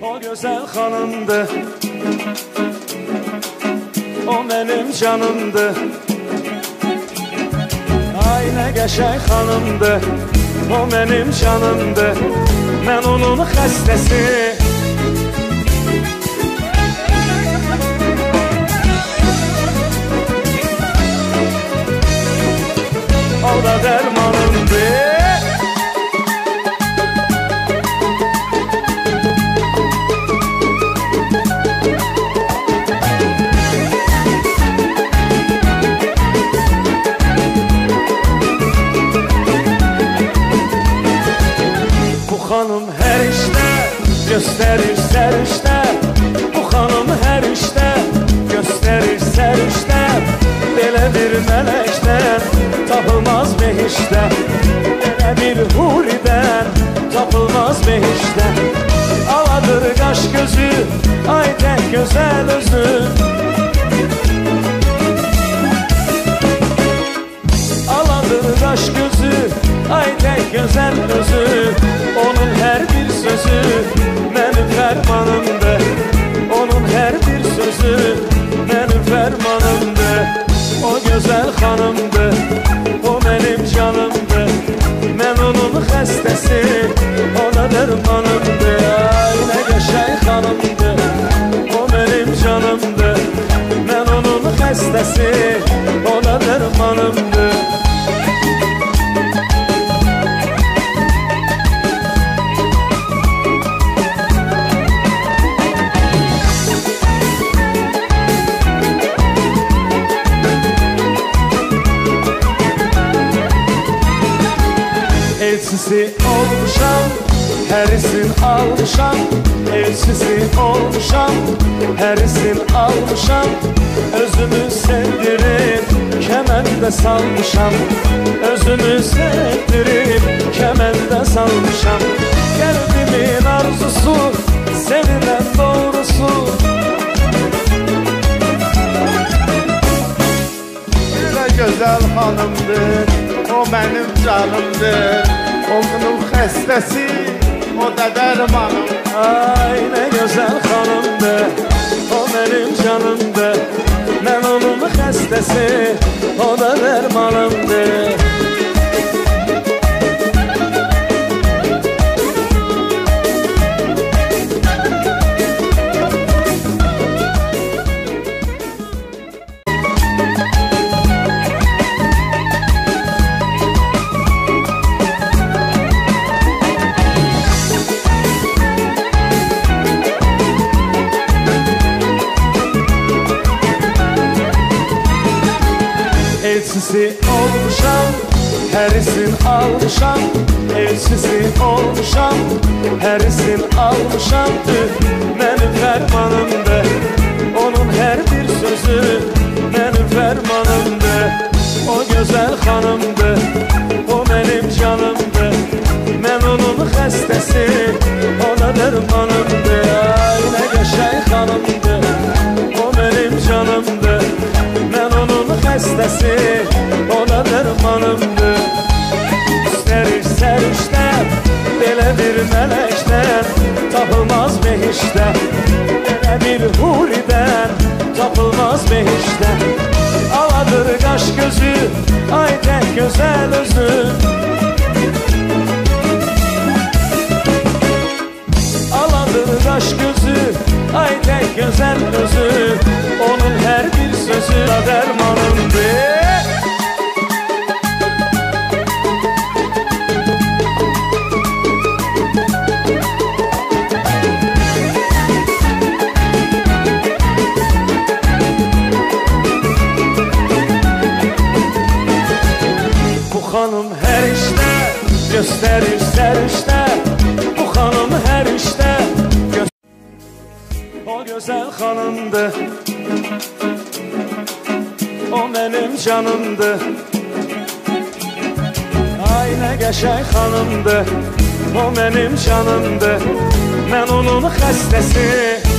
O güzel hanımdı, o benim canımdı. Ay ne geçək hanımdı, o benim canımdı. Ben onun xəstəsi. O da dermanımdı. Hanım her işte gösterir serişte. Bu hanım her işte gösterir serişte. Belə bir melekten tapılmaz behişte. Belə bir huriden tapılmaz behişte. Aladır kaş gözü, ay tek güzel özü. Aladır kaş gözü, ay tek güzel özü. Onun her bir sözü benim fermanımdı. Onun her bir sözü benim fermanımdı. O güzel hanımdı, o benim canımdı. Ben onun xəstəsi, o da dermanımdı. Ay ne geçək hanımdı, o benim canımdı. Ben onun xəstəsi, o da dermanımdı. Elçisi olmuşam, herisin almışam. Elçisi olmuşam, herisin almışam. Özümü sevdirip kemende salmışam. Özümü sevdirip kemende salmışam. Kalbimin arzusu, sevilen doğrusu. Ne güzel hanımdır, o benim canımdır. Onun xəstəsi, o da dermanım. Ay ne güzel hanımdı, o benim canımdı. Ben onun xəstəsi, o da dermanımdı. Elçisi olmuşam, herisin almışam. Elçisi olmuşam, herisin almışam. Benim fermanımdı, onun her bir sözü benim fermanımdı. O güzel hanımdı, o benim canımdı. Ben onun xəstəsi, o da dermanımdı. Ay ne geçək hanımdı, o benim canımdı. Ben onun xəstəsi, o da dermanımdı. Serir serişte, belə bir melekten tapılmaz behişte. Belə bir huriden tapılmaz behişte. Aladır kaş gözü, ay tek güzel özü. Aladır kaş gözü, ay tek güzel özü. Onun her bir sözü da dermanımdı. Bu hanım her işte gösterir serişte. Bu hanım her işte o güzel hanımdı, o benim canımdı. Ay ne geçək hanımdı, o benim canımdı. Ben onun xəstəsi.